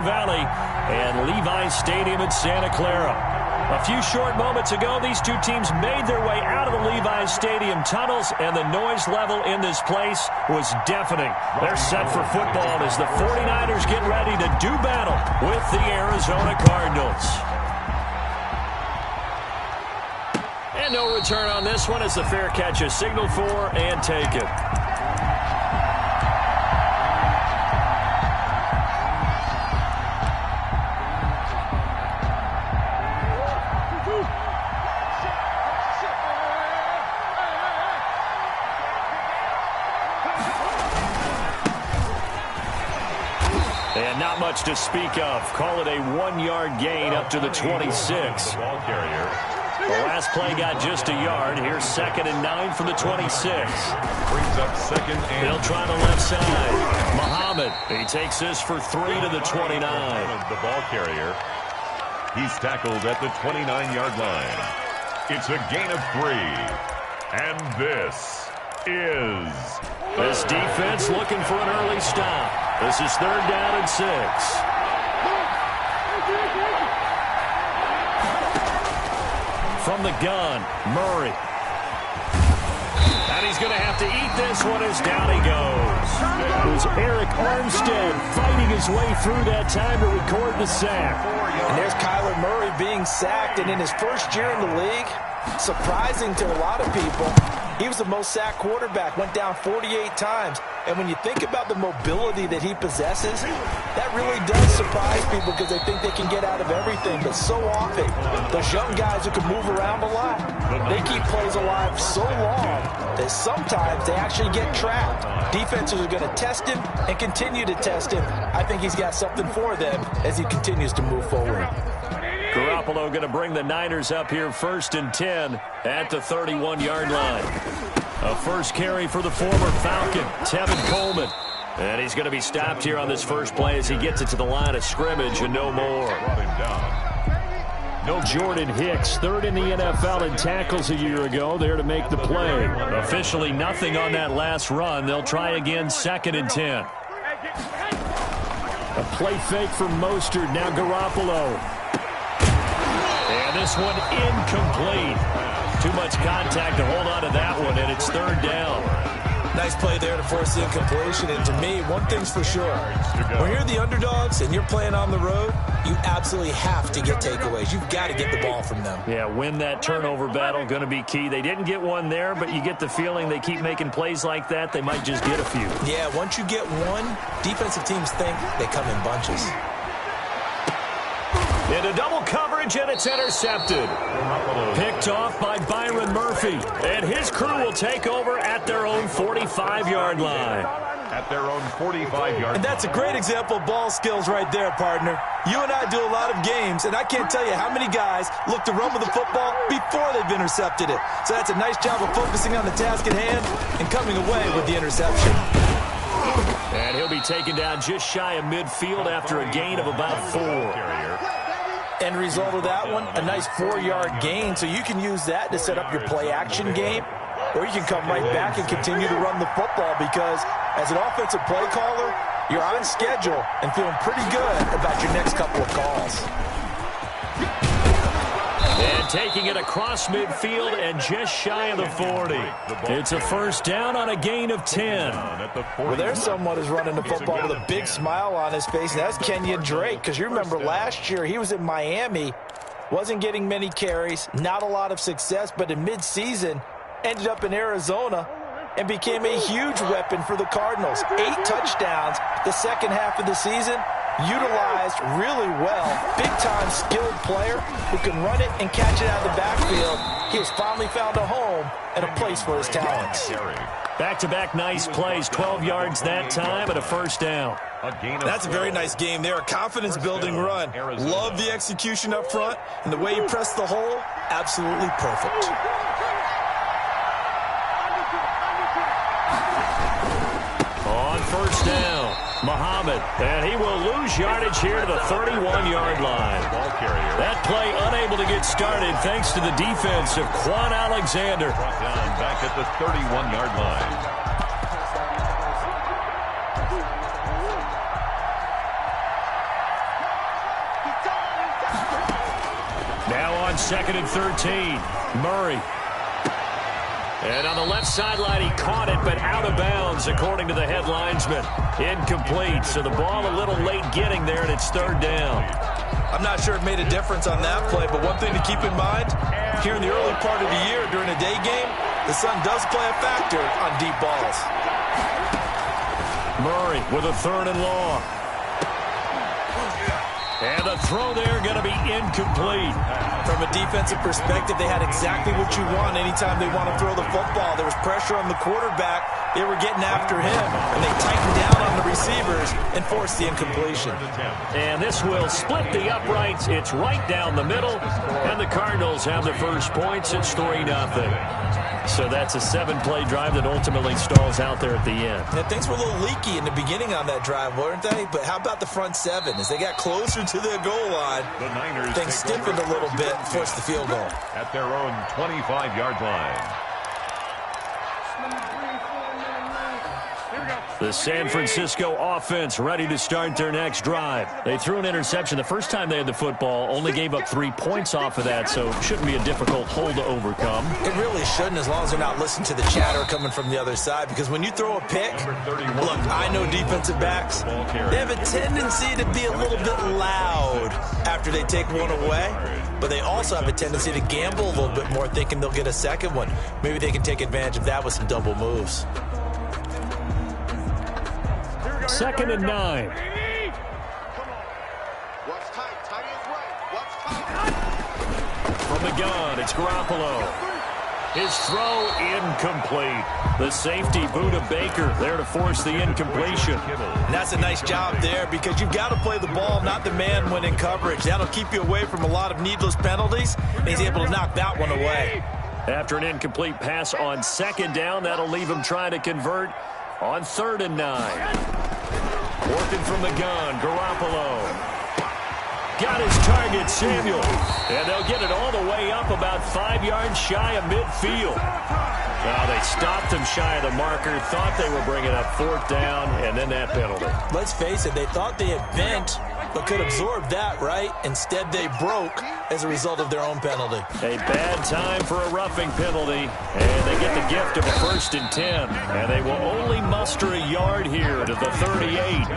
Valley and Levi Stadium in Santa Clara. A few short moments ago, these two teams made their way out of the Levi Stadium tunnels, and the noise level in this place was deafening. They're set for football as the 49ers get ready to do battle with the Arizona Cardinals. And no return on this one as the fair catch is signaled for and taken. And not much to speak of. Call it a 1-yard gain up to the 26. The last play got just a yard. Here's 2nd and 9 from the 26. Brings up 2nd and... They'll try the left side. Muhammad, he takes this for 3 to the 29. The ball carrier. He's tackled at the 29-yard line. It's a gain of 3. And this is... This defense looking for an early stop. This is 3rd down and 6. From the gun, Murray. And he's going to have to eat this one as down he goes. It was Eric Armstead fighting his way through that time to record the sack. And there's Kyler Murray being sacked, and in his first year in the league, surprising to a lot of people, he was the most sacked quarterback, went down 48 times. And when you think about the mobility that he possesses, that really does surprise people because they think they can get out of everything. But so often, those young guys who can move around a lot, they keep plays alive so long that sometimes they actually get trapped. Defenses are going to test him and continue to test him. I think he's got something for them as he continues to move forward. Garoppolo going to bring the Niners up here 1st and 10 at the 31-yard line. A first carry for the former Falcon, Tevin Coleman. And he's going to be stopped here on this first play as he gets it to the line of scrimmage and no more. No Jordan Hicks, 3rd in the NFL in tackles a year ago, there to make the play. Officially nothing on that last run. They'll try again 2nd and 10. A play fake for Mostert, now Garoppolo. And this one incomplete. Too much contact to hold on to that one, and it's 3rd down. Nice play there to force the incompletion. And to me, one thing's for sure. When you're the underdogs and you're playing on the road, you absolutely have to get takeaways. You've got to get the ball from them. Yeah, win that turnover battle, going to be key. They didn't get one there, but you get the feeling they keep making plays like that, they might just get a few. Yeah, once you get one, defensive teams think they come in bunches. Into double coverage, and it's intercepted. Picked off by Byron Murphy. And his crew will take over at their own 45-yard line. At their own 45-yard line. And that's a great example of ball skills right there, partner. You and I do a lot of games, and I can't tell you how many guys look to run with the football before they've intercepted it. So that's a nice job of focusing on the task at hand and coming away with the interception. And he'll be taken down just shy of midfield after a gain of about 4. End result of that one, a nice 4-yard gain, so you can use that to set up your play-action game, or you can come right back and continue to run the football because as an offensive play caller, you're on schedule and feeling pretty good about your next couple of calls. And taking it across midfield and just shy of the 40. It's a 1st down on a gain of 10. Well, there's someone who's running the football with a big smile on his face, and that's Kenyon Drake, because you remember last year he was in Miami, wasn't getting many carries, not a lot of success, but in midseason ended up in Arizona and became a huge weapon for the Cardinals. 8 touchdowns the second half of the season. Utilized really well. Big-time skilled player who can run it and catch it out of the backfield. He has finally found a home and a place for his talents. Back-to-back nice plays, 12 yards that time and a 1st down. That's a very nice game there, a confidence-building run. Love the execution up front, and the way he pressed the hole, absolutely perfect. On 1st down, Muhammad, and he will lose yardage here to the 31-yard line. That play unable to get started thanks to the defense of Quan Alexander. Back at the 31-yard line. on 2nd and 13. Murray. And on the left sideline, he caught it, but out of bounds, according to the head linesman. Incomplete, so the ball a little late getting there, and it's 3rd down. I'm not sure it made a difference on that play, but one thing to keep in mind, here in the early part of the year during a day game, the sun does play a factor on deep balls. Murray with a 3rd and long. And the throw there going to be incomplete. From a defensive perspective, they had exactly what you want anytime they want to throw the football. There was pressure on the quarterback. They were getting after him, and they tightened down on the receivers and forced the incompletion. And this will split the uprights. It's right down the middle, and the Cardinals have the first points. It's 3-0. So that's a 7-play drive that ultimately stalls out there at the end. Yeah, things were a little leaky in the beginning on that drive, weren't they? But how about the front 7? As they got closer to the goal line, things stiffened a little bit and forced the field goal. At their own 25-yard line. The San Francisco offense ready to start their next drive. They threw an interception the first time they had the football, only gave up 3 points off of that, so it shouldn't be a difficult hole to overcome. It really shouldn't, as long as they're not listening to the chatter coming from the other side, because when you throw a pick, look, I know defensive backs, they have a tendency to be a little bit loud after they take one away, but they also have a tendency to gamble a little bit more, thinking they'll get a second one. Maybe they can take advantage of that with some double moves. 2nd and 9. From the gun, it's Garoppolo. His throw incomplete. The safety, Buda Baker, there to force the incompletion. And that's a nice job there, because you've got to play the ball, not the man when in coverage. That'll keep you away from a lot of needless penalties, and he's able to knock that one away. After an incomplete pass on 2nd down, that'll leave him trying to convert on 3rd and 9. Working from the gun, Garoppolo. Got his target, Samuel. And they'll get it all the way up about 5 yards shy of midfield. Well, they stopped him shy of the marker, thought they were bringing up 4th down, and then that penalty. Let's face it, they thought they had bent, but could absorb that, right? Instead, they broke as a result of their own penalty. A bad time for a roughing penalty, and they get the gift of a 1st and 10, and they will only muster a yard here to the 38.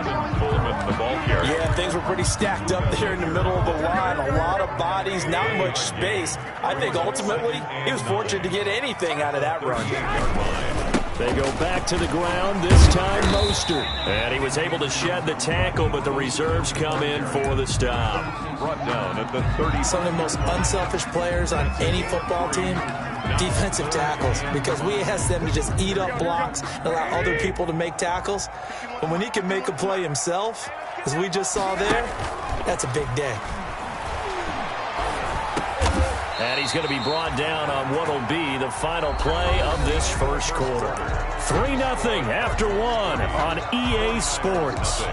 Yeah, things were pretty stacked up there in the middle of the line. A lot of bodies, not much space. I think ultimately he was fortunate to get anything out of that run. They go back to the ground, this time Mostert. And he was able to shed the tackle, but the reserves come in for the stop. Brought down at the 30. Some of the most unselfish players on any football team, defensive tackles, because we ask them to just eat up blocks and allow other people to make tackles. But when he can make a play himself, as we just saw there, that's a big day. And he's going to be brought down on what will be the final play of this first quarter. 3-0 after 1 on EA Sports.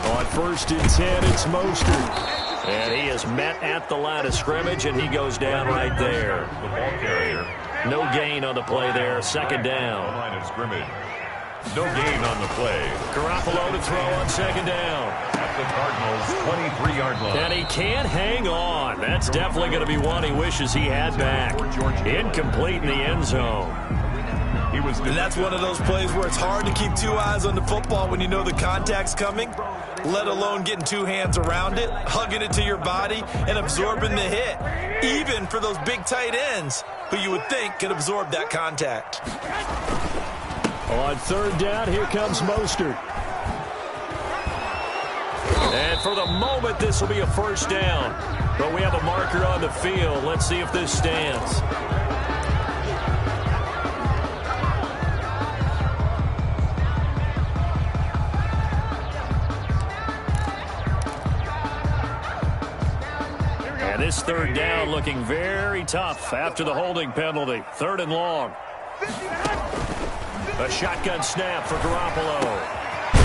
On 1st and 10, it's Mostert. And he is met at the line of scrimmage, and he goes down right there. The ball carrier. No gain on the play there. 2nd down. Line of scrimmage. No gain on the play. Garoppolo to throw on 2nd down. At the Cardinals' 23-yard line. And he can't hang on. That's definitely going to be one he wishes he had back. Incomplete in the end zone. And that's one of those plays where it's hard to keep 2 eyes on the football when you know the contact's coming, let alone getting 2 hands around it, hugging it to your body, and absorbing the hit, even for those big tight ends who you would think could absorb that contact. On 3rd down, here comes Mostert. And for the moment, this will be a 1st down. But we have a marker on the field. Let's see if this stands. This 3rd down looking very tough after the holding penalty. 3rd and long. A shotgun snap for Garoppolo.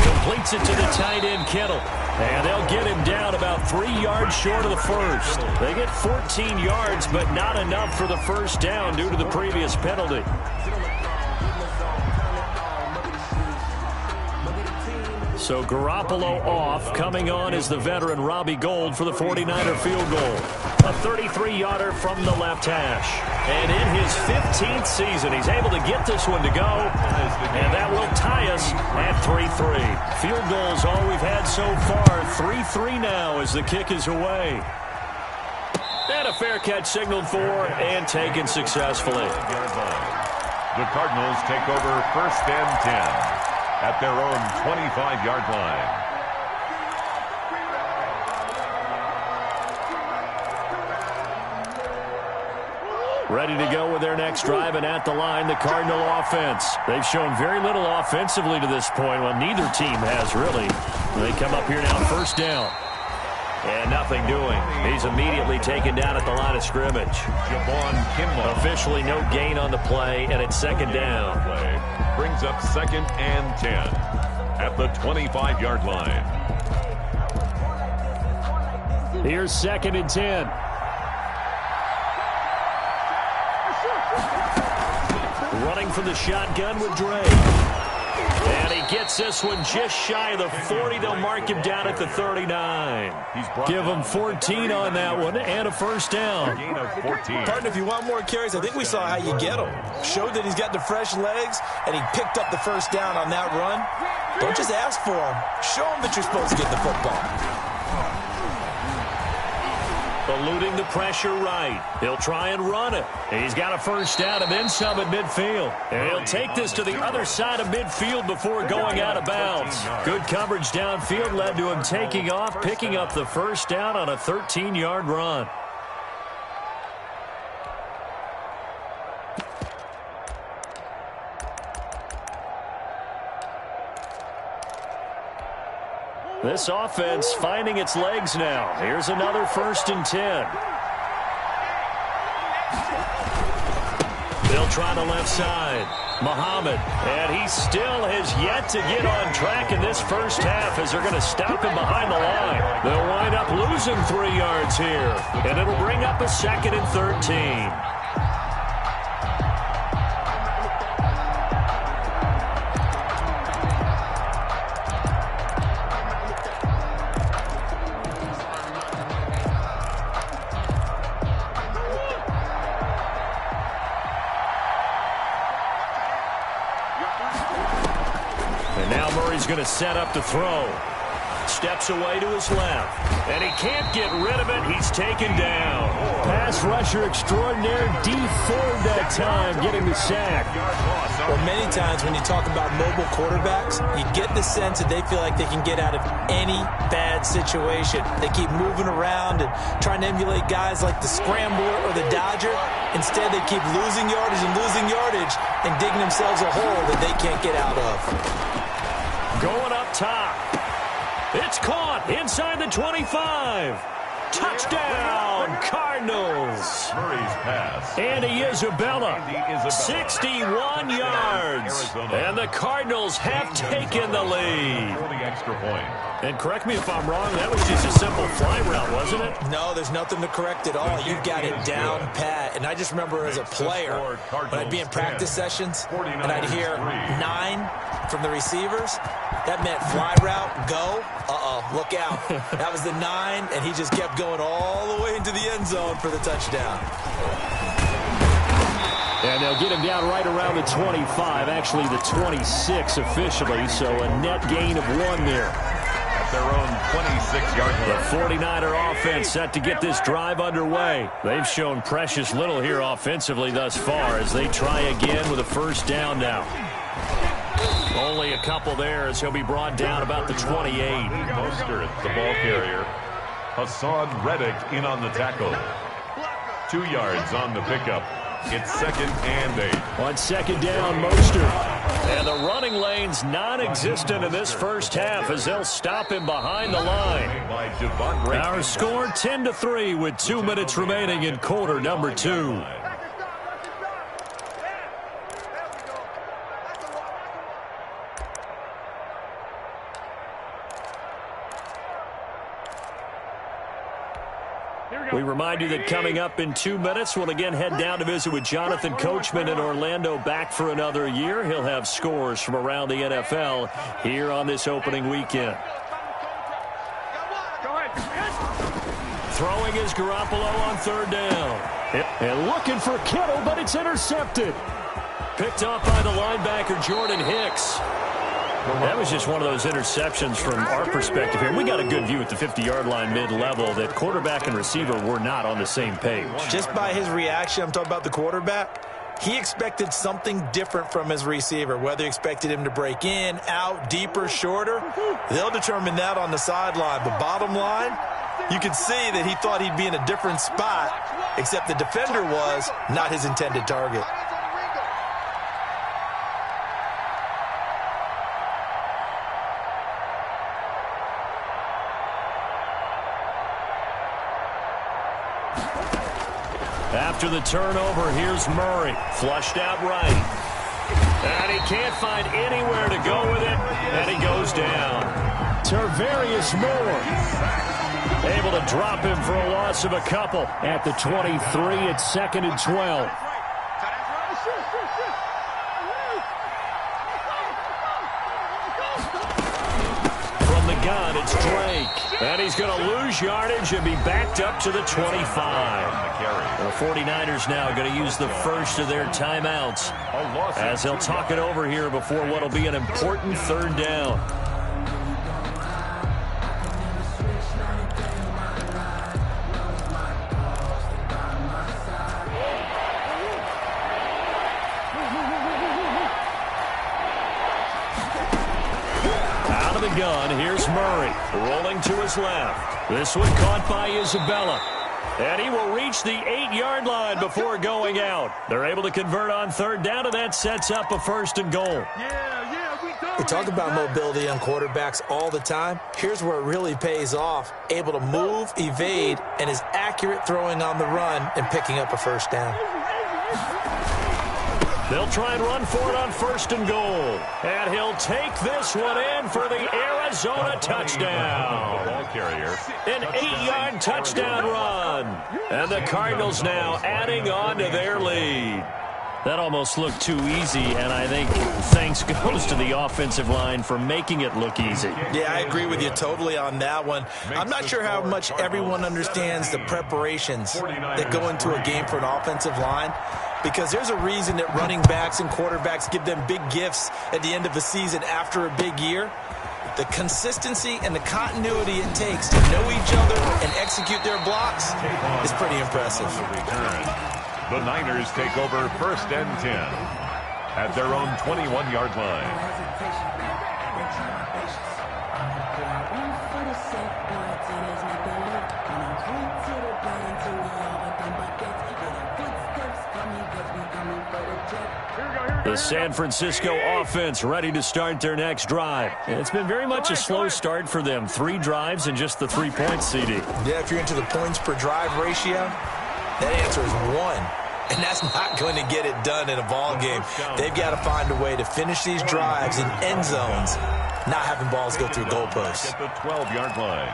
Completes it to the tight end, Kittle. And they'll get him down about 3 yards short of the first. They get 14 yards, but not enough for the first down due to the previous penalty. So Garoppolo off. Coming on is the veteran Robbie Gould for the 49er field goal. A 33-yarder from the left hash. And in his 15th season, he's able to get this one to go. And that will tie us at 3-3. Field goals all we've had so far. 3-3 now as the kick is away. And a fair catch signaled for and taken successfully. The Cardinals take over 1st and 10. At their own 25-yard line. Ready to go with their next drive, and at the line, the Cardinal offense. They've shown very little offensively to this point. Well, neither team has really. They come up here now, 1st down. And nothing doing. He's immediately taken down at the line of scrimmage. Officially no gain on the play, and it's 2nd down. Brings up 2nd and 10 at the 25-yard line. Here's 2nd and 10. Running from the shotgun with Dre. And he gets this one just shy of the 40. They'll mark him down at the 39. Give him 14 on that one and a 1st down. Gain of 14. Partner, if you want more carries, I think we saw how you get him. Showed that he's got the fresh legs, and he picked up the 1st down on that run. Don't just ask for him. Show him that you're supposed to get the football. Eluding the pressure right. He'll try and run it. He's got a 1st down and then some at midfield. And he'll take this to the other side of midfield before going out of bounds. Good coverage downfield led to him taking off, picking up the 1st down on a 13-yard run. This offense finding its legs now. Here's another 1st and 10. They'll try the left side. Muhammad, and he still has yet to get on track in this first half as they're going to stop him behind the line. They'll wind up losing 3 yards here, and it'll bring up a 2nd and 13. Going to set up to throw. Steps away to his left. And he can't get rid of it. He's taken down. Pass rusher extraordinaire. D4 that time, getting the sack. Well, many times when you talk about mobile quarterbacks, you get the sense that they feel like they can get out of any bad situation. They keep moving around and trying to emulate guys like the Scrambler or the Dodger. Instead, they keep losing yardage and digging themselves a hole that they can't get out of. Going up top. It's caught inside the 25. Touchdown, Cardinals. Murray's pass. Andy Isabella, 61 yards. And the Cardinals have taken the lead. For the extra point. And correct me if I'm wrong, that was just a simple fly route, wasn't it? No, there's nothing to correct at all. You've got it down pat. And I just remember as a player, when I'd be in practice sessions, and I'd hear 9 from the receivers, that meant fly route, go. Look out. That was the 9, and he just kept going all the way into the end zone for the touchdown. And they'll get him down right around the 25, actually the 26 officially, so a net gain of 1 there. At their own 26-yard line. The 49er offense set to get this drive underway. They've shown precious little here offensively thus far as they try again with a 1st down now. Only a couple there as he'll be brought down about the 28. Mostert, the ball carrier. Hassan Reddick in on the tackle. 2 yards on the pickup. It's 2nd and 8. On 2nd down, Mostert. And the running lane's non-existent in this first half as they'll stop him behind the line. Our score 10-3 with 2 minutes remaining in quarter number 2. We remind you that coming up in 2 minutes, we'll again head down to visit with Jonathan Coachman in Orlando, back for another year. He'll have scores from around the NFL here on this opening weekend. Throwing is Garoppolo on 3rd down. And looking for Kittle, but it's intercepted. Picked off by the linebacker, Jordan Hicks. That was just one of those interceptions from our perspective here. We got a good view at the 50-yard line mid-level that quarterback and receiver were not on the same page. Just by his reaction, I'm talking about the quarterback, he expected something different from his receiver. Whether he expected him to break in, out, deeper, shorter, they'll determine that on the sideline. But bottom line, you could see that he thought he'd be in a different spot, except the defender was not his intended target. After the turnover, here's Murray. Flushed out right. And he can't find anywhere to go with it. And he goes down. Tarvarius Moore able to drop him for a loss of a couple. At the 23, it's 2nd and 12. From the gun, it's Drake. And he's going to lose yardage and be backed up to the 25. The 49ers now going to use the first of their timeouts as they'll talk it over here before what will be an important 3rd down. Out of the gun, here's Murray, rolling to his left. This one caught by Isabella. And he will reach the 8-yard line before going out. They're able to convert on 3rd down, and that sets up a 1st and goal. We talk about mobility on quarterbacks all the time. Here's where it really pays off. Able to move, evade, and is accurate throwing on the run and picking up a 1st down. They'll try and run for it on 1st and goal. And he'll take this one in for the Arizona touchdown. An 8-yard touchdown run. And the Cardinals now adding on to their lead. That almost looked too easy, and I think thanks goes to the offensive line for making it look easy. Yeah, I agree with you totally on that one. I'm not sure how much everyone understands the preparations that go into a game for an offensive line, because there's a reason that running backs and quarterbacks give them big gifts at the end of the season after a big year. The consistency and the continuity it takes to know each other and execute their blocks is pretty impressive. The Niners take over 1st and 10 at their own 21-yard line. The San Francisco offense ready to start their next drive. It's been very much a slow start for them. 3 drives and just the 3 points, CD. Yeah, if you're into the points per drive ratio, that answer is 1. And that's not going to get it done in a ball game. They've got to find a way to finish these drives in end zones, not having balls go through goalposts. At the 12-yard line.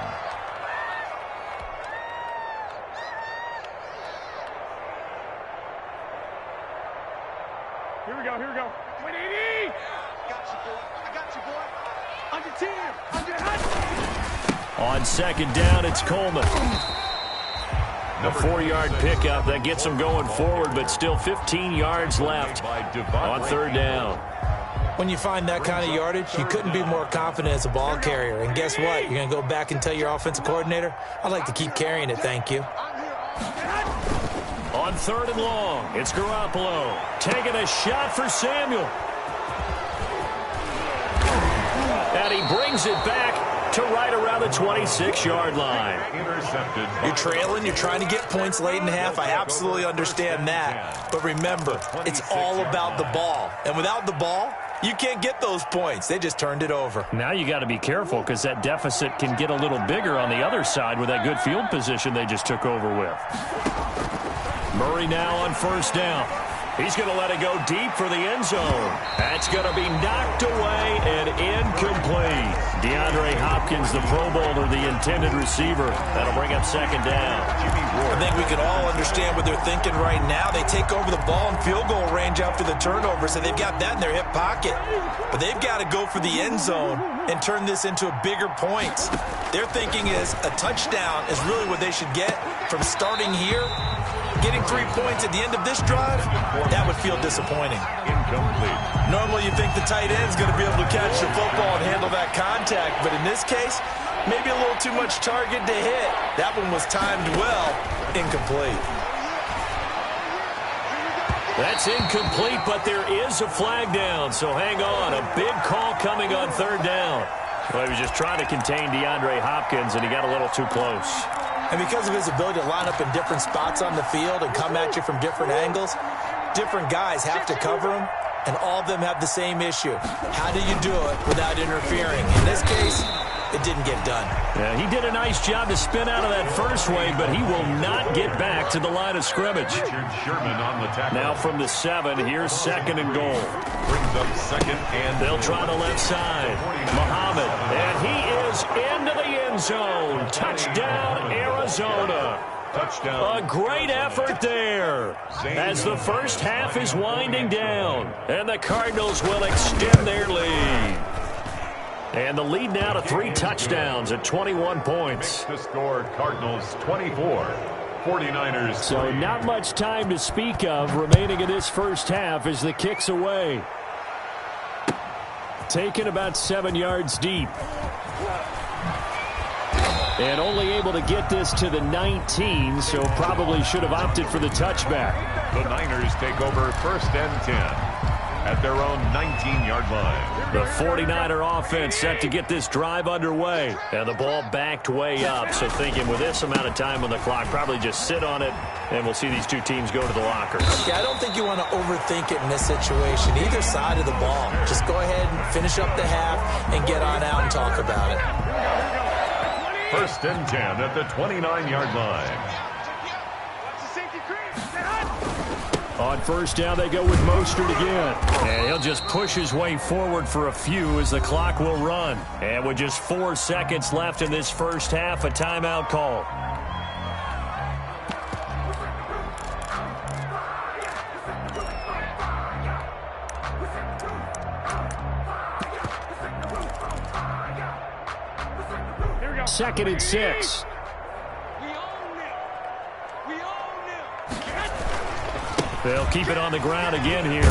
Here we go, here we go. 180! I got you, boy. On your team. On 2nd down, it's Coleman. A 4-yard pickup that gets them going forward, but still 15 yards left on 3rd down. When you find that kind of yardage, you couldn't be more confident as a ball carrier. And guess what? You're going to go back and tell your offensive coordinator, I'd like to keep carrying it, thank you. On 3rd and long, it's Garoppolo taking a shot for Samuel. And he brings it back to right around the 26-yard line. Intercepted. You're trailing, you're trying to get points late in half. I absolutely understand that. But remember, it's all about the ball. And without the ball, you can't get those points. They just turned it over. Now you got to be careful because that deficit can get a little bigger on the other side with that good field position they just took over with. Murray now on 1st down. He's going to let it go deep for the end zone. That's going to be knocked away and incomplete. DeAndre Hopkins, the Pro Bowler, the intended receiver. That'll bring up second down. I think we can all understand what they're thinking right now. They take over the ball in field goal range after the turnover, so they've got that in their hip pocket. But they've got to go for the end zone and turn this into a bigger point. Their thinking is a touchdown is really what they should get from starting here. Getting 3 points at the end of this drive, that would feel disappointing. Incomplete. Normally you think the tight end's going to be able to catch the football and handle that contact, but in this case, maybe a little too much target to hit. That one was timed well. Incomplete. That's incomplete, but there is a flag down, so hang on. A big call coming on third down. Well, he was just trying to contain DeAndre Hopkins, and he got a little too close. And because of his ability to line up in different spots on the field and come at you from different angles, different guys have to cover him, and all of them have the same issue. How do you do it without interfering? In this case, it didn't get done. Yeah, he did a nice job to spin out of that first wave, but he will not get back to the line of scrimmage. Sherman on the tackle. Now from the 7, here's second and goal. Brings up second and they'll try the left side. Muhammad, and he is into the end zone. Touchdown, Arizona. touchdown. A great effort there as the first half is winding down, and the Cardinals will extend their lead. And the lead now to 3 touchdowns at 21 points. The score, Cardinals 24, 49ers 3. So not much time to speak of remaining in this first half as the kick's away. Taken about 7 yards deep. And only able to get this to the 19, so probably should have opted for the touchback. The Niners take over first and 10 at their own 19-yard line. The 49er offense set to get this drive underway. And the ball backed way up, so thinking with this amount of time on the clock, probably just sit on it, and we'll see these two teams go to the lockers. Yeah, I don't think you want to overthink it in this situation. Either side of the ball. Just go ahead and finish up the half and get on out and talk about it. First and 10 at the 29-yard line. On first down, they go with Mostert again. And he'll just push his way forward for a few as the clock will run. And with just 4 seconds left in this first half, a timeout call. Second and 6. They'll keep it on the ground again here.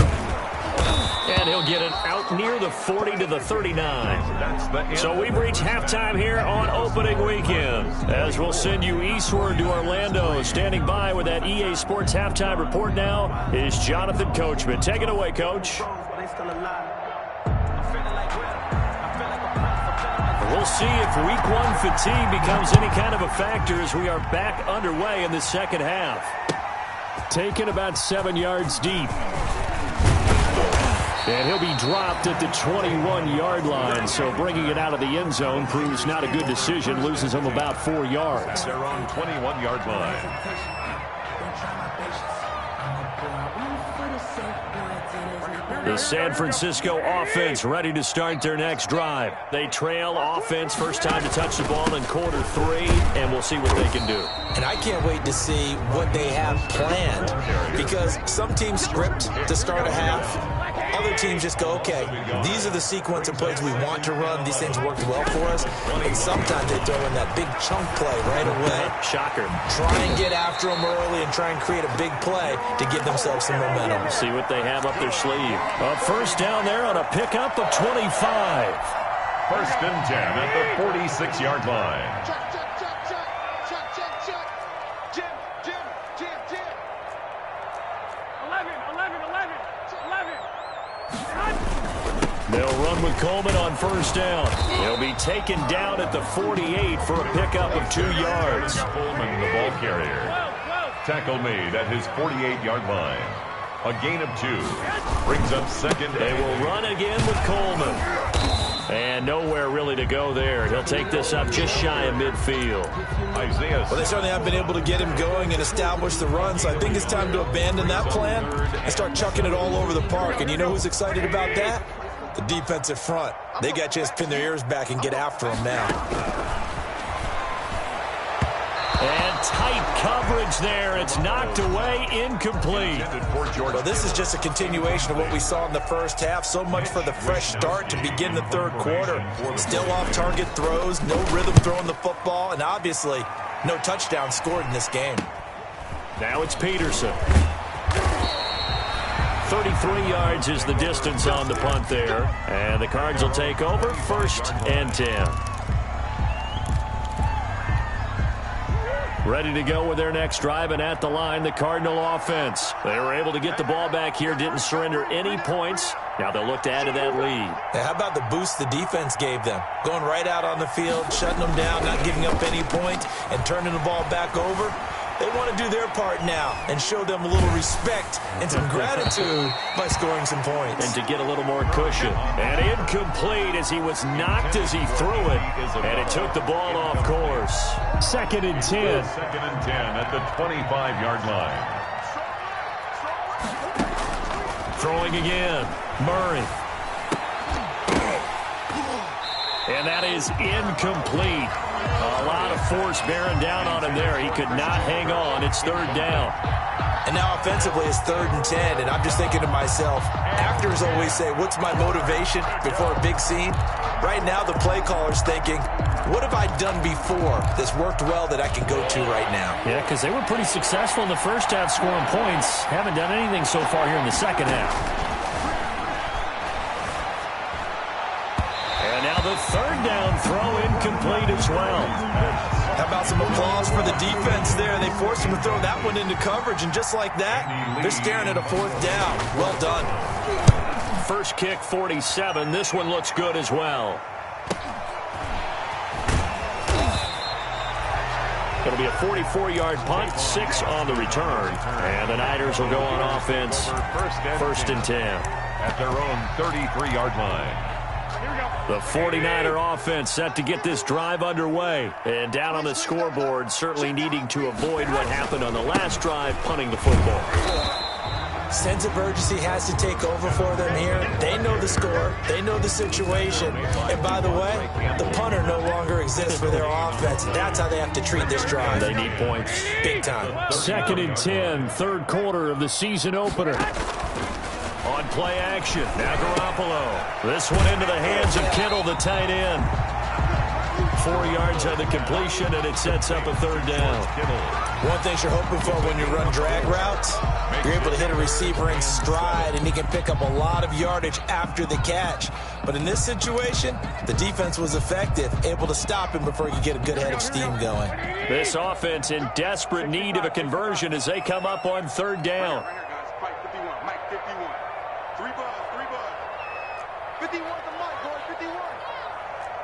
And he'll get it out near the 40 to the 39. So we've reached halftime here on opening weekend. As we'll send you eastward to Orlando. Standing by with that EA Sports halftime report now is Jonathan Coachman. Take it away, Coach. We'll see if week 1 fatigue becomes any kind of a factor as we are back underway in the second half. Taken about 7 yards deep. And he'll be dropped at the 21-yard line, so bringing it out of the end zone proves not a good decision. Loses him about 4 yards. Their own 21-yard line. The San Francisco offense ready to start their next drive. They trail offense, first time to touch the ball in quarter 3, and we'll see what they can do. And I can't wait to see what they have planned, because some teams script to start a half. Other teams just go, okay, these are the sequence of plays we want to run. These things worked well for us. And sometimes they throw in that big chunk play right away. Shocker. Try and get after them early and try and create a big play to give themselves some momentum. See what they have up their sleeve. A first down there on a pickup of 25. First and 10 at the 46-yard line. They'll run with Coleman on first down. He'll be taken down at the 48 for a pickup of 2 yards. Coleman, the ball carrier. Tackle made at his 48-yard line. A gain of 2. Brings up second. They will run again with Coleman. And nowhere really to go there. He'll take this up just shy of midfield. Well, they certainly have been able to get him going and establish the run, so I think it's time to abandon that plan and start chucking it all over the park. And you know who's excited about that? The defensive front. They got a chance to pin their ears back and get after him now. And tight coverage there. It's knocked away, incomplete. Well, this is just a continuation of what we saw in the first half. So much for the fresh start to begin the third quarter. Still off-target throws, no rhythm throwing the football, and obviously no touchdown scored in this game. Now it's Peterson. 33 yards is the distance on the punt there. And the Cards will take over 1st and 10. Ready to go with their next drive, and at the line, the Cardinal offense. They were able to get the ball back here, didn't surrender any points. Now they'll look to add to that lead. Now, how about the boost the defense gave them? Going right out on the field, shutting them down, not giving up any points, and turning the ball back over. They want to do their part now and show them a little respect and some gratitude by scoring some points. And to get a little more cushion. And incomplete as he was knocked as he threw it. And it took the ball off course. 2nd and 10. 2nd and 10 at the 25-yard line. Throwing again. Murray. And that is incomplete. A lot of force bearing down on him there. He could not hang on. It's 3rd down. And now offensively it's 3rd and 10. And I'm just thinking to myself, actors always say, what's my motivation before a big scene? Right now the play caller's thinking, what have I done before that's worked well that I can go to right now? Yeah, because they were pretty successful in the first half scoring points. Haven't done anything so far here in the second half. The 3rd down throw incomplete as well. How about some applause for the defense there? They forced him to throw that one into coverage, and just like that, they're staring at a 4th down. Well done. First kick, 47. This one looks good as well. It'll be a 44-yard punt, 6 on the return. And the Niners will go on offense, 1st and 10. At their own 33-yard line. The 49er offense set to get this drive underway. And down on the scoreboard, certainly needing to avoid what happened on the last drive, punting the football. Sense of urgency has to take over for them here. They know the score. They know the situation. And by the way, the punter no longer exists for their offense. That's how they have to treat this drive. They need points. Big time. 2nd and 10, 3rd quarter of the season opener. On play action, now Garoppolo. This one into the hands of Kittle, the tight end. 4 yards on the completion, and it sets up a 3rd down. One thing you're hoping for when you run drag routes, you're able to hit a receiver in stride, and he can pick up a lot of yardage after the catch. But in this situation, the defense was effective, able to stop him before he could get a good head of steam going. This offense in desperate need of a conversion as they come up on 3rd down. 51 the mic, boy, 51.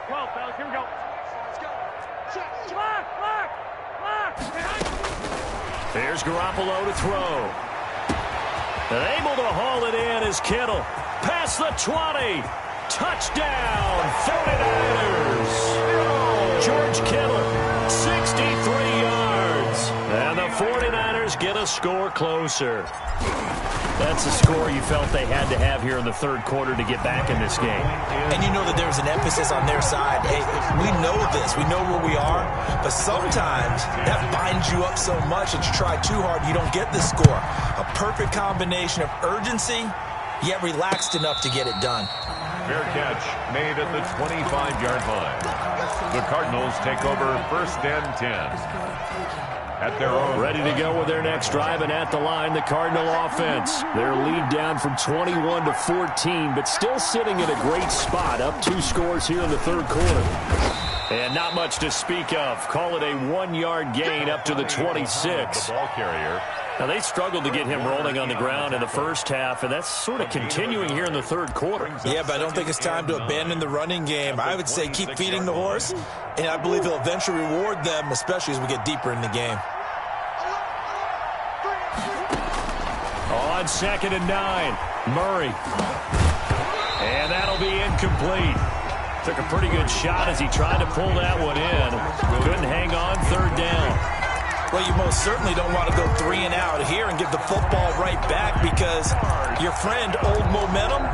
12, fellas, here we go. Let's go. Check. Mark. There's Garoppolo to throw. And able to haul it in is Kittle. Past the 20. Touchdown, 49ers. George Kittle, 63 yards. And the 49ers get a score closer. That's a score you felt they had to have here in the 3rd quarter to get back in this game. And you know that there's an emphasis on their side. Hey, we know this. We know where we are. But sometimes that binds you up so much that you try too hard, you don't get the score. A perfect combination of urgency, yet relaxed enough to get it done. Fair catch made at the 25-yard line. The Cardinals take over 1st and 10. At their own. Ready to go with their next drive, and at the line, the Cardinal offense. Their lead down from 21 to 14, but still sitting in a great spot, up 2 scores here in the 3rd quarter. And not much to speak of. Call it a 1-yard gain up to the 26. The ball carrier. Now, they struggled to get him rolling on the ground in the first half, and that's sort of continuing here in the 3rd quarter. Yeah, but I don't think it's time to abandon the running game. I would say keep feeding the horse, and I believe he'll eventually reward them, especially as we get deeper in the game. On 2nd and 9, Murray. And that'll be incomplete. Took a pretty good shot as he tried to pull that one in. Couldn't hang on, third down. Well, you most certainly don't want to go 3 and out here and give the football right back, because your friend, Old Momentum,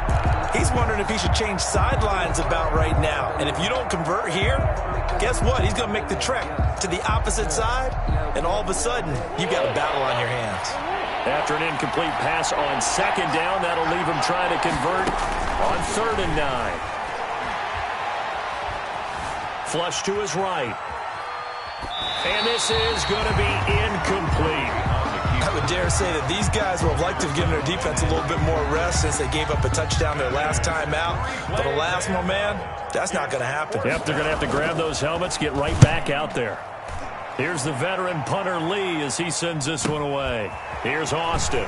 he's wondering if he should change sidelines about right now. And if you don't convert here, guess what? He's going to make the trek to the opposite side, and all of a sudden, you got a battle on your hands. After an incomplete pass on second down, that'll leave him trying to convert on 3rd and 9. Flush to his right. And this is going to be incomplete. I would dare say that these guys would have liked to have given their defense a little bit more rest since they gave up a touchdown their last time out. But alas, my man, that's not going to happen. Yep, they're going to have to grab those helmets, get right back out there. Here's the veteran punter Lee as he sends this one away. Here's Austin.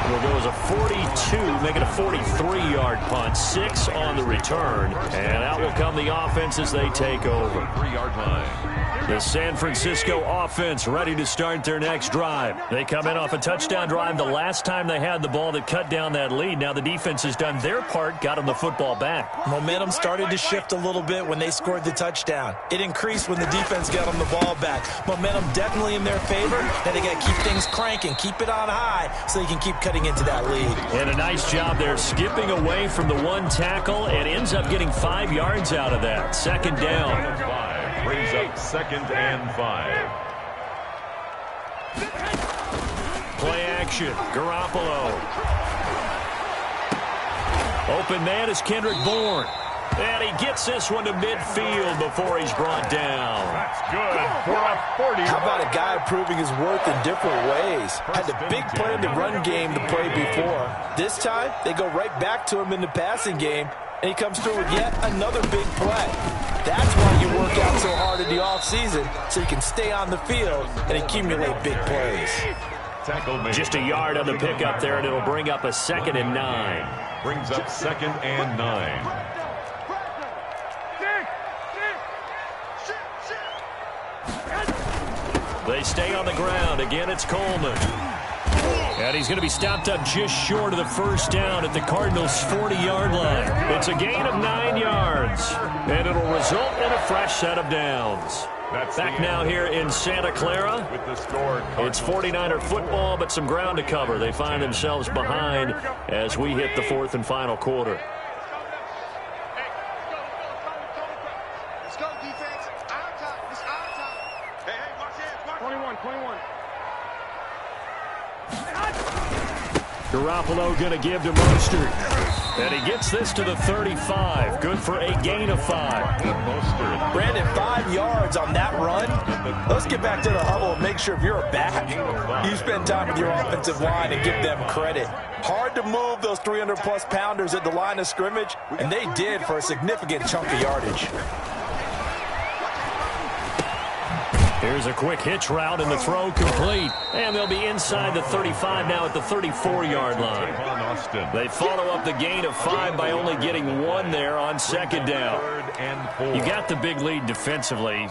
It'll go as a 42, make it a 43-yard punt. 6 on the return. And out will come the offense as they take over. 3-yard line. The San Francisco offense ready to start their next drive. They come in off a touchdown drive the last time they had the ball that cut down that lead. Now the defense has done their part, got them the football back. Momentum started to shift a little bit when they scored the touchdown. It increased when the defense got them the ball back. Momentum definitely in their favor. Now they got to keep things cranking, keep it on high so they can keep cutting into that lead. And a nice job there skipping away from the one tackle and ends up getting 5 yards out of that. 2nd down. 5 brings up 2nd and 5. Play action. Garoppolo. Open man is Kendrick Bourne. And he gets this one to midfield before he's brought down. That's good for a 40. How about a guy proving his worth in different ways? Had the big play in the run game to play before. This time, they go right back to him in the passing game, and he comes through with yet another big play. That's why you work out so hard in the offseason, so you can stay on the field and accumulate big plays. Just a yard on the pickup there, and it'll bring up a 2nd and 9. Brings up 2nd and 9. They stay on the ground. Again, it's Coleman. And he's going to be stopped up just short of the 1st down at the Cardinals' 40-yard line. It's a gain of 9 yards, and it'll result in a fresh set of downs. Back now here in Santa Clara. With the score, It's 49er football, but some ground to cover. They find themselves behind as we hit the 4th and final quarter. Let's go, defense. Our time. It's our time. Hey, watch it. 21. Garoppolo going to give to Mostert. And he gets this to the 35. Good for a gain of 5. Brandon, 5 yards on that run. Let's get back to the huddle and make sure if you're a back, you spend time with your offensive line and give them credit. Hard to move those 300-plus pounders at the line of scrimmage, and they did for a significant chunk of yardage. Here's a quick hitch route and the throw complete. And they'll be inside the 35 now at the 34-yard line. They follow up the gain of 5 by only getting 1 there on 2nd down. You got the big lead defensively.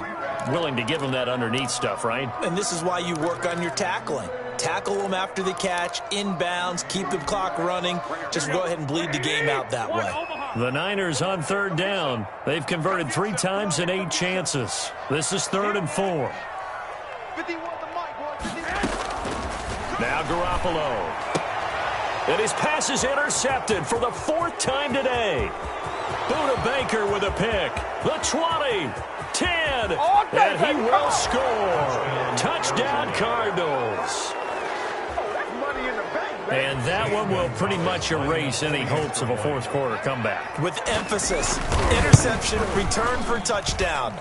Willing to give them that underneath stuff, right? And this is why you work on your tackling. Tackle them after the catch, inbounds, keep the clock running. Just go ahead and bleed the game out that way. The Niners on 3rd down. They've converted 3 times in 8 chances. This is 3rd and 4. Now Garoppolo. And his pass is intercepted for the 4th time today. Buda Baker with a pick. The 20, 10, and he will score. Touchdown Cardinals. And that one will pretty much erase any hopes of a 4th quarter comeback. With emphasis, interception, return for touchdown.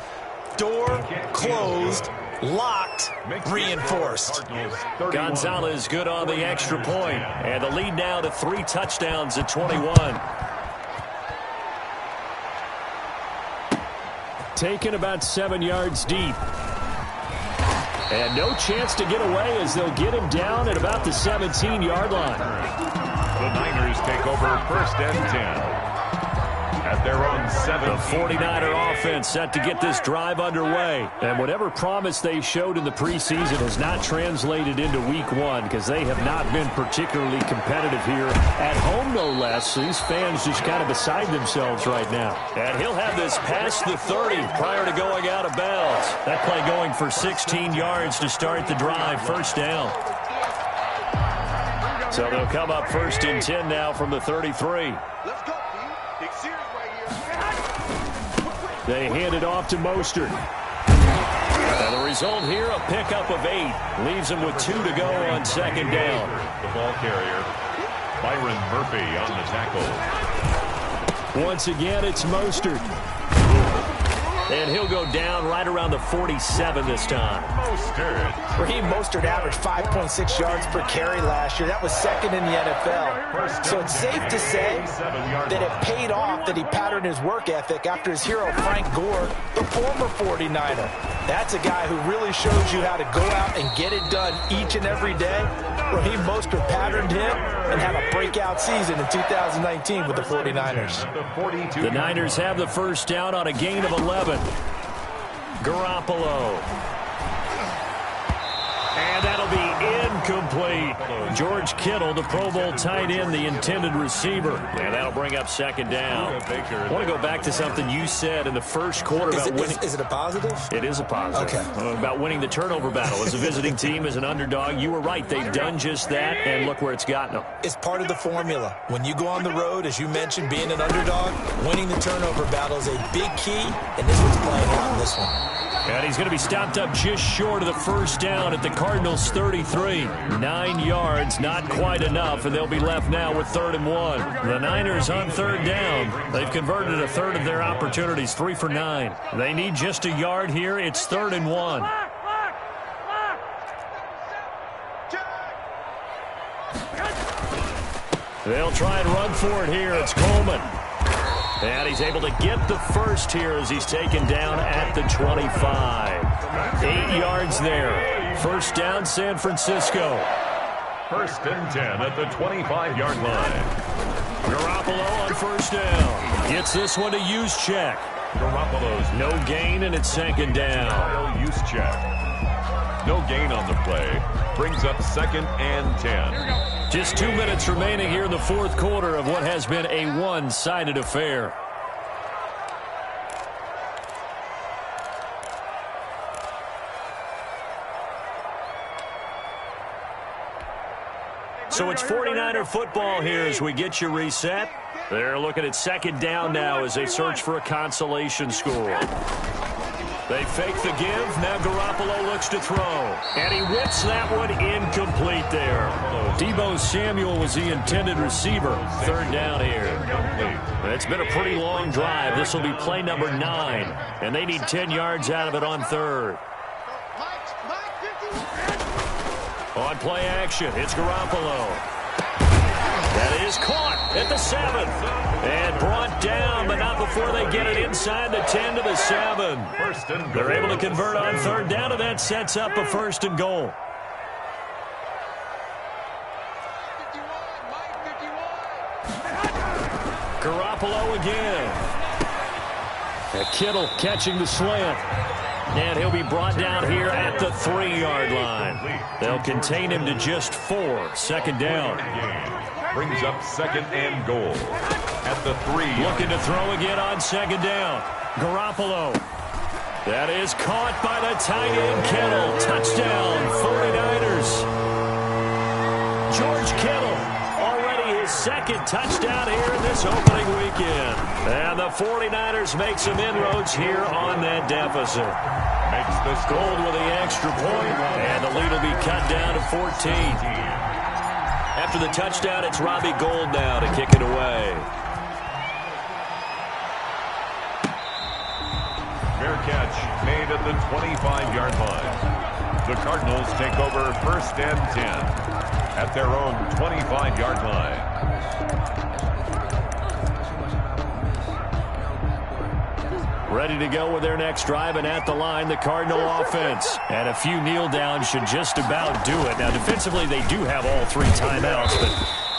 Door closed, locked, reinforced. Gonzalez good on the extra point. And the lead now to 3 touchdowns at 21. Taken about 7 yards deep. And no chance to get away as they'll get him down at about the 17-yard line. The Niners take over 1st and 10. At at their own 7. The 49er offense set to get this drive underway. And whatever promise they showed in the preseason has not translated into week one because they have not been particularly competitive here at home, no less. These fans just kind of beside themselves right now. And he'll have this past the 30 prior to going out of bounds. That play going for 16 yards to start the drive, first down. So they'll come up first and 10 now from the 33. Let's go, team. Big series right here. They hand it off to Mostert. And the result here, a pickup of 8. Leaves them with 2 to go on second down. The ball carrier, Byron Murphy on the tackle. Once again, it's Mostert. And he'll go down right around the 47 this time. Raheem Mostert averaged 5.6 yards per carry last year. That was second in the NFL. So it's safe to say that it paid off that he patterned his work ethic after his hero, Frank Gore, the former 49er. That's a guy who really shows you how to go out and get it done each and every day. Raheem Mostert patterned him and had a breakout season in 2019 with the 49ers. The Niners have the first down on a gain of 11. Garoppolo. And that'll be incomplete. George Kittle, the Pro Bowl tight end, the intended receiver. And that'll bring up second down. I want to go back to something you said in the first quarter about winning. Is it a positive? It is a positive. Okay. About winning the turnover battle. As a visiting team, as an underdog, you were right. They've done just that, and look where it's gotten them. It's part of the formula. When you go on the road, as you mentioned, being an underdog, winning the turnover battle is a big key, and this one's playing out in this one. And he's going to be stopped up just short of the first down at the Cardinals' 33. 9 yards, not quite enough, and they'll be left now with 3rd and 1. The Niners on 3rd down. They've converted a third of their opportunities, 3 for 9. They need just a yard here. It's 3rd and 1. They'll try and run for it here. It's Coleman. And he's able to get the first here as he's taken down at the 25. 8 yards there. First down, San Francisco. 1st and 10 at the 25-yard line. Garoppolo on first down. Gets this one to Juszczyk. Garoppolo's no gain, and it's 2nd down. Juszczyk. No gain on the play. Brings up 2nd and 10. Just 2 minutes remaining here in the 4th quarter of what has been a one-sided affair. So it's 49er football here as we get you reset. They're looking at 2nd down now as they search for a consolation score. They fake the give. Now Garoppolo looks to throw. And he whips that one incomplete there. Deebo Samuel was the intended receiver. 3rd down here. It's been a pretty long drive. This will be play number 9. And they need 10 yards out of it on 3rd. On play action, it's Garoppolo. That is caught at the 7th. And brought down, but not before they get it inside the 10 to the 7. They're able to convert on 3rd down, and that sets up a 1st and goal. Garoppolo again. And Kittle catching the slant. And he'll be brought down here at the 3-yard line. They'll contain him to just 4. 2nd down. Brings up 2nd and goal at the 3. Looking to throw again on 2nd down. Garoppolo. That is caught by the tight end Kittle. Touchdown, 49ers. George Kittle, already his 2nd touchdown here in this opening weekend. And the 49ers make some inroads here on that deficit. Makes this Gold with the extra point, and the lead will be cut down to 14. After the touchdown, it's Robbie Gould now to kick it away. Fair catch made at the 25-yard line. The Cardinals take over 1st and 10 at their own 25-yard line. Ready to go with their next drive, and at the line, the Cardinal offense. And a few kneel downs should just about do it. Now, defensively, they do have all 3 timeouts, but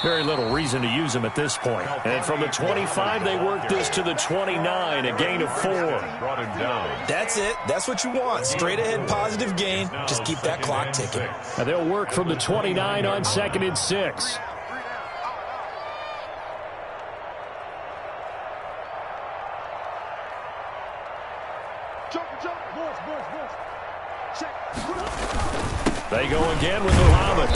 Very little reason to use him at this point. And from the 25, they work this to the 29, a gain of 4. Brought him down. That's it. That's what you want. Straight ahead positive gain. Just keep that clock ticking. And they'll work from the 29 on 2nd and 6. They go again with Muhammad.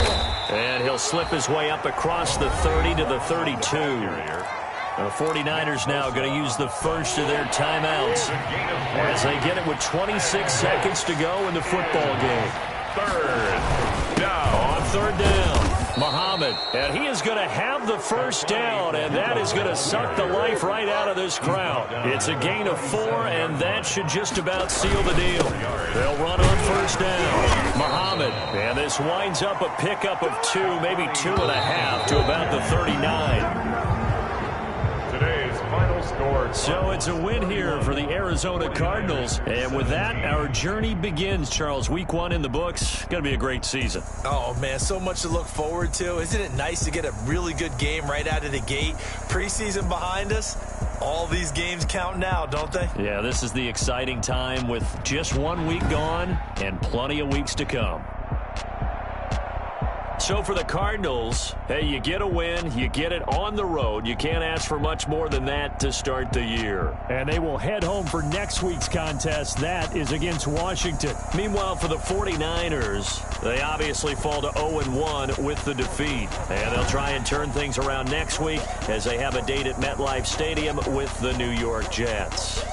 And he'll slip his way up across the 30 to the 32. The 49ers now going to use the first of their timeouts as they get it with 26 seconds to go in the football game. Third down. On 3rd down, Muhammad. And he is going to have the first down, and that is going to suck the life right out of this crowd. It's a gain of 4, and that should just about seal the deal. They'll run on 1st down. Muhammad. And this winds up a pickup of 2, maybe 2.5 to about the 39. So it's a win here for the Arizona Cardinals. And with that, our journey begins, Charles. Week 1 in the books. Going to be a great season. Oh, man, so much to look forward to. Isn't it nice to get a really good game right out of the gate? Preseason behind us. All these games count now, don't they? Yeah, this is the exciting time with just 1 week gone and plenty of weeks to come. So for the Cardinals, hey, you get a win, you get it on the road. You can't ask for much more than that to start the year. And they will head home for next week's contest. That is against Washington. Meanwhile, for the 49ers, they obviously fall to 0-1 with the defeat. And they'll try and turn things around next week as they have a date at MetLife Stadium with the New York Jets.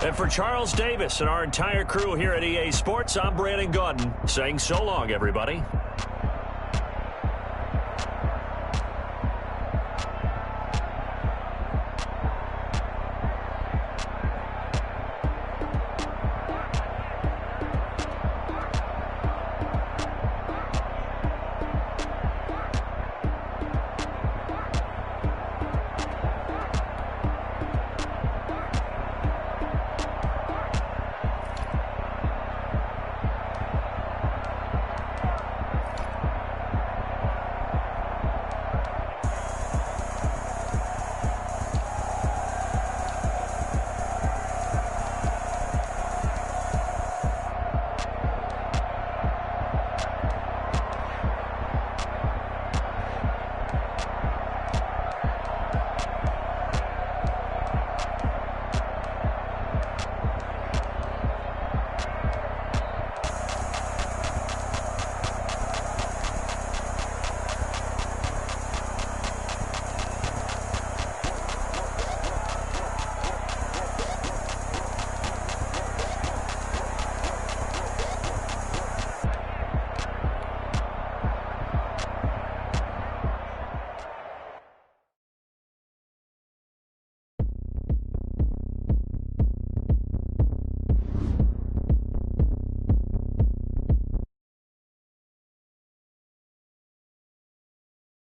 And for Charles Davis and our entire crew here at EA Sports, I'm Brandon Gaudin saying so long, everybody.